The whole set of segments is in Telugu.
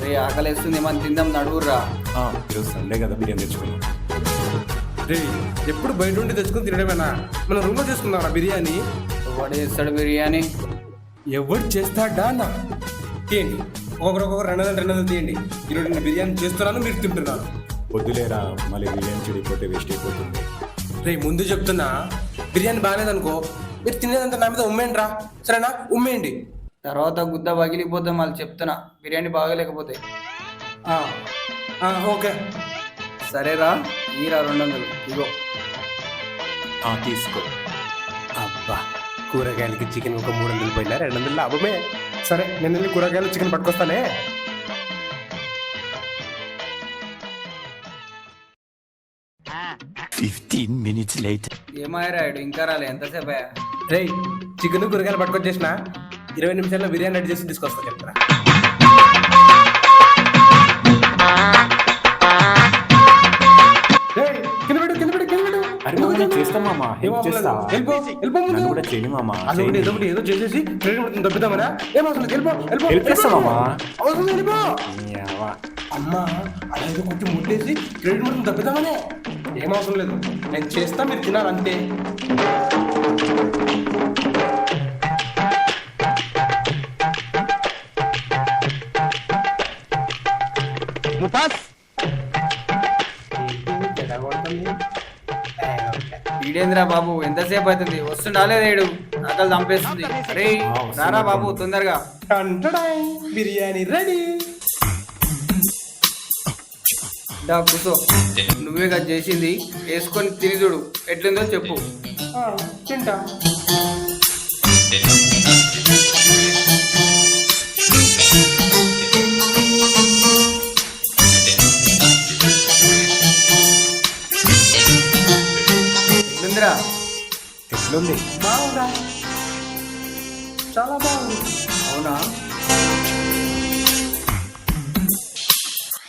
రే ఆకలేస్తుంది మనం తిందాం నడువుర్రా. ఈరోజు సండే కదా బిర్యానీ తెచ్చుకున్నాం. రే ఎప్పుడు బయట ఉండి తెచ్చుకొని తినడమేనా? మన రూమ్లో చేసుకుందాం బిర్యానీ. వాడు చేస్తాడు బిర్యానీ. ఎవడు చేస్తాడా అన్న? తీయండి, ఒక్కొక్కరు 200 తీయండి. ఈరోజు నేను బిర్యానీ చేస్తున్నాను, మీరు తింటున్నారు. వద్దులేరా, మళ్ళీ బిర్యానీ చెడిపోతే వేస్ట్ అయిపోతుంది. రే ముందు చెప్తున్నా, బిర్యానీ బాగాలేదనుకో మీరు తినేదంతా నా మీద ఉమ్మేయండి రా, సరేనా? ఉమ్మేయండి. తర్వాత గుద్ద పగిలిపోతే మళ్ళీ చెప్తున్నా బిర్యానీ బాగలేకపోతే. ఓకే సరేరా, ఈరా 200 ఇగో. తీసుకో. అబ్బా, కూరగాయలకి చికెన్ ఒక 300 పోయినా 200 లాభమే. సరే నేను వెళ్ళి కూరగాయలు చికెన్ పట్టుకొస్తానే. ఏమాయరాడు ఇంకా రాలే, ఎంతసేపు అయ్యా? రే చికెన్ కూరగాయలు పట్టుకొచ్చేసిన 20 నిమిషాల్లో బిర్యానీ రెడీ చేసి తీసుకొస్తా. చెప్తా చేస్తాం మామా, హెల్ప్ చేస్తా. నన్ను కూడా చేయని మామా. ఏదో చేసేసి దొబ్బుతామనా? ఏం అవసరం హెల్ప్ చేస్తా మామా. అమ్మా అలా ఏదో కొంచెం ముట్టేసి క్రెడిట్ మొత్తం దబ్బుతామనే. ఏం అవసరం లేదు, నేను చేస్తా, మీరు తినాలి అంతే. ఈడేంద్రా బాబు, ఎంతసేపు అవుతుంది? వస్తుండాలే రేడు, ఆకలి చంపేస్తుంది. అరే రారా బాబు తొందరగా. బిర్యానీ రెడీ. డా కూసో, నువ్వే కదా చేసింది, వేసుకొని తిని చూడు ఎట్లుందో చెప్పు. తింటా. ఎట్లుందిరా? ఎట్లుంది? బాగుందా? చాలా బాగుంది. అవునా?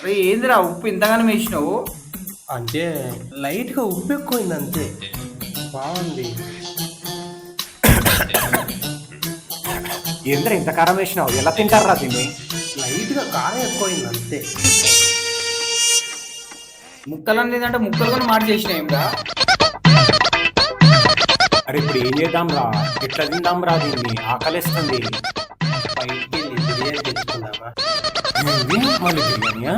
అరే ఏందిరా ఉప్పు ఇంతగానో వేసినావు? అంటే లైట్గా ఉప్పు ఎక్కువైంది అంతే. బాగుంది. ఏంద్రా ఇంత కారం వేసినావు? ఎలా తింటారా దీన్ని? లైట్గా కారం ఎక్కువైంది అంతే. ముక్కలు లేదంటే ముక్కలు కూడా మాట చేసినాయిందా? అరే ఇప్పుడు ఏం చేద్దాం రా? ఎట్లా తిందాం రా దీన్ని? ఆకలిస్తుంది. బయటికి వెళ్ళి బిర్యానీ తెచ్చుకుందామా? మళ్ళీ బిర్యానీయా?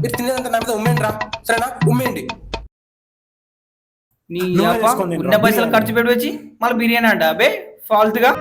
మీరు తినేదంతా నా మీద ఉమ్మేయండి రా, సరేనా? ఉమ్మేయండి. నీ ఉన్న పైసలు ఖర్చు పెట్టి వచ్చి మళ్ళీ బిర్యానీ అంట అబే ఫాల్తుగా.